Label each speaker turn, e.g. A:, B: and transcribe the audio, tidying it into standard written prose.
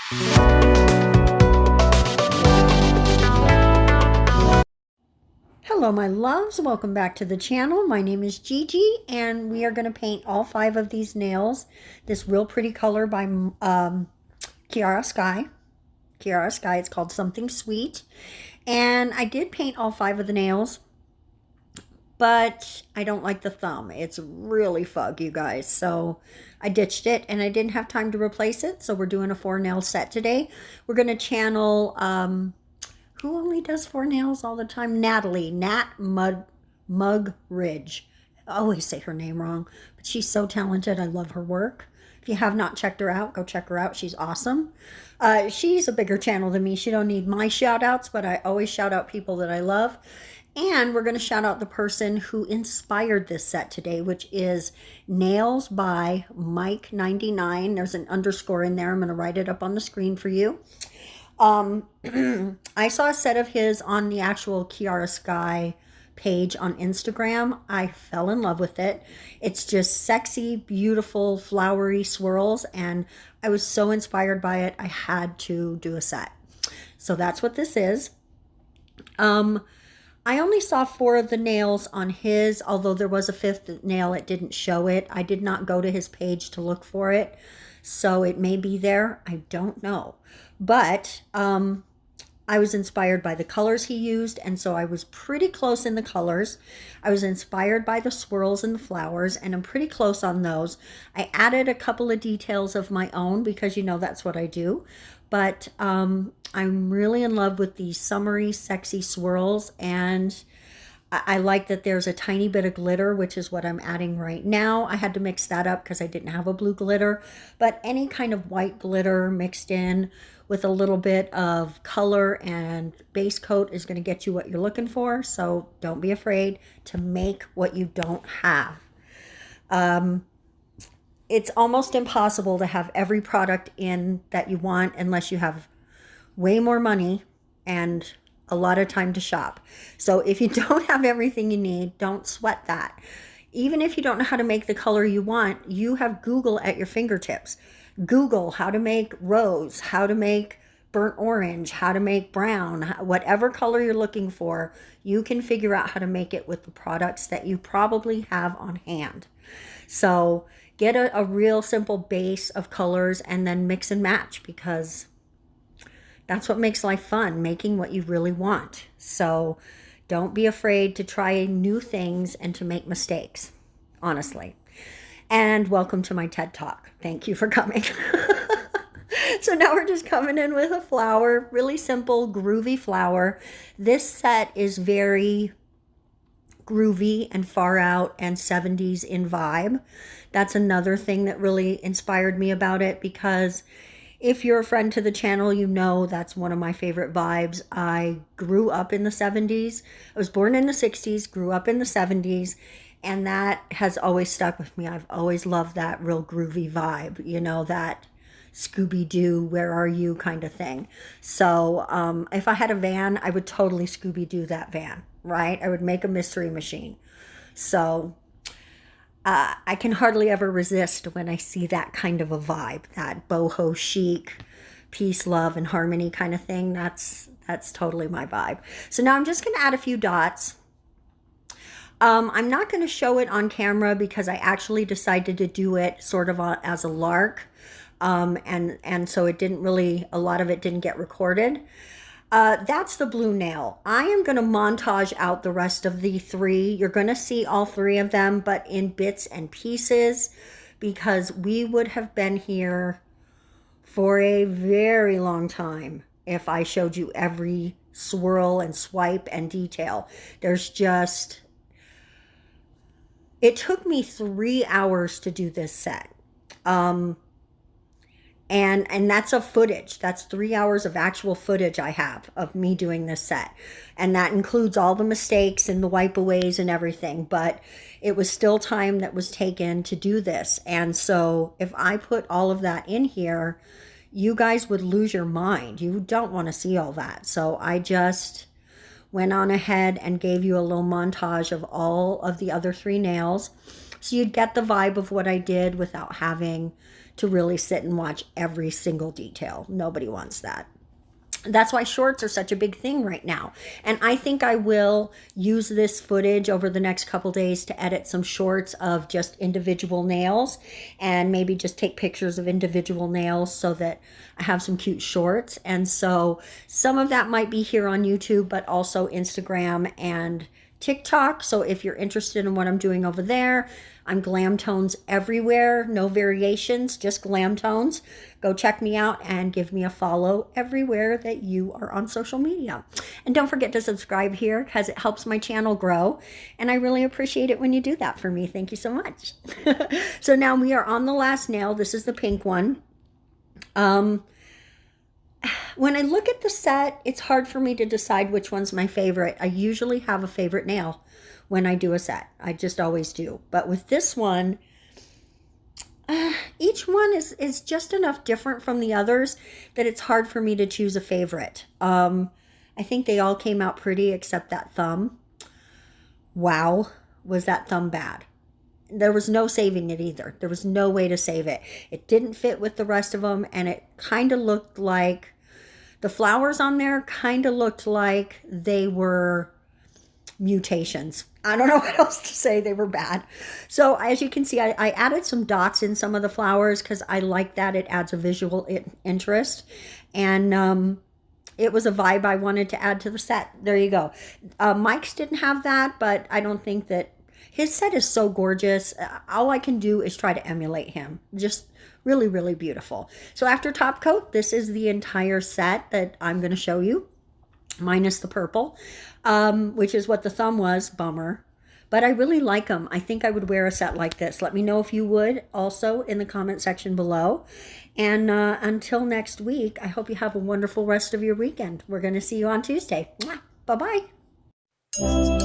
A: Hello my loves, welcome back to the channel. My name is Gigi and we are going to paint all 5 of these nails this real pretty color by Kiara Sky. It's called Something Sweet, and I did paint all 5 of the nails, but I don't like the thumb. It's really fug, you guys, so I ditched it and I didn't have time to replace it. So we're doing a 4 nail set today. We're going to channel who only does 4 nails all the time? Natalie, Mugridge. I always say her name wrong, but she's so talented. I love her work. If you have not checked her out, go check her out. She's awesome. She's a bigger channel than me. She don't need my shout outs, but I always shout out people that I love. And we're going to shout out the person who inspired this set today, which is Nails by Mike99. There's an underscore in there. I'm going to write it up on the screen for you. I saw a set of his on the actual Kiara Sky page on Instagram. I fell in love with it. It's just sexy, beautiful, flowery swirls, and I was so inspired by it. I had to do a set. So that's what this is. I only saw 4 of the nails on his, although there was a 5th nail. It didn't show it. I did not go to his page to look for it, so it may be there. I don't know. But I was inspired by the colors he used, and so I was pretty close in the colors. I was inspired by the swirls and the flowers, and I'm pretty close on those. I added a couple of details of my own because, you know, that's what I do. But I'm really in love with these summery, sexy swirls, and I like that there's a tiny bit of glitter, which is what I'm adding right now. I had to mix that up because I didn't have a blue glitter, but any kind of white glitter mixed in with a little bit of color and base coat is going to get you what you're looking for. So don't be afraid to make what you don't have. It's almost impossible to have every product in that you want unless you have way more money and a lot of time to shop. So if you don't have everything you need, don't sweat that. Even if you don't know how to make the color you want, you have Google at your fingertips. Google how to make rose, how to make burnt orange, how to make brown, whatever color you're looking for, you can figure out how to make it with the products that you probably have on hand. So get a real simple base of colors and then mix and match, because that's what makes life fun, making what you really want. So don't be afraid to try new things and to make mistakes, honestly. And welcome to my TED Talk. Thank you for coming. So now we're just coming in with a flower, really simple, groovy flower. This set is very groovy and far out and 70s in vibe. That's another thing that really inspired me about it, because if you're a friend to the channel, you know that's one of my favorite vibes. I grew up in the 70s. I was born in the 60s, grew up in the 70s, and that has always stuck with me. I've always loved that real groovy vibe, you know, that Scooby-Doo, where are you kind of thing. So if I had a van, I would totally Scooby-Doo that van, right? I would make a mystery machine. So I can hardly ever resist when I see that kind of a vibe, that boho chic, peace, love, and harmony kind of thing. That's totally my vibe. So now I'm just going to add a few dots. I'm not going to show it on camera because I actually decided to do it sort of as a lark. And so it didn't really, a lot of it didn't get recorded. That's the blue nail. I am going to montage out the rest of the 3. You're going to see all 3 of them, but in bits and pieces, because we would have been here for a very long time if I showed you every swirl and swipe and detail. There's just, it took me 3 hours to do this set. And that's a footage. That's 3 hours of actual footage I have of me doing this set. And that includes all the mistakes and the wipeaways and everything. But it was still time that was taken to do this. And so if I put all of that in here, you guys would lose your mind. You don't want to see all that. So I just went on ahead and gave you a little montage of all of the other 3 nails. So you'd get the vibe of what I did without having to really sit and watch every single detail. Nobody wants that. That's why shorts are such a big thing right now. And I think I will use this footage over the next couple days to edit some shorts of just individual nails, and maybe just take pictures of individual nails so that I have some cute shorts. And so some of that might be here on YouTube, but also Instagram and TikTok. So if you're interested in what I'm doing over there, I'm glam tones everywhere, no variations, just glam tones. Go check me out and give me a follow everywhere that you are on social media. And don't forget to subscribe here because it helps my channel grow. And I really appreciate it when you do that for me. Thank you so much. So now we are on the last nail. This is the pink one. When I look at the set, it's hard for me to decide which one's my favorite. I usually have a favorite nail when I do a set. I just always do. But with this one, each one is just enough different from the others that it's hard for me to choose a favorite. I think they all came out pretty except that thumb. Wow, was that thumb bad. There was no saving it either. There was no way to save it. It didn't fit with the rest of them, and it kind of looked like the flowers on there kind of looked like they were mutations. I don't know what else to say. They were bad. So as you can see, I added some dots in some of the flowers because I like that. It adds a visual interest. And it was a vibe I wanted to add to the set. There you go. Mike's didn't have that, but I don't think that his set is so gorgeous. All I can do is try to emulate him. Just really, really beautiful. So after top coat, this is the entire set that I'm going to show you, minus the purple, which is what the thumb was. Bummer. But I really like them. I think I would wear a set like this. Let me know if you would also in the comment section below. And until next week, I hope you have a wonderful rest of your weekend. We're going to see you on Tuesday. Bye-bye.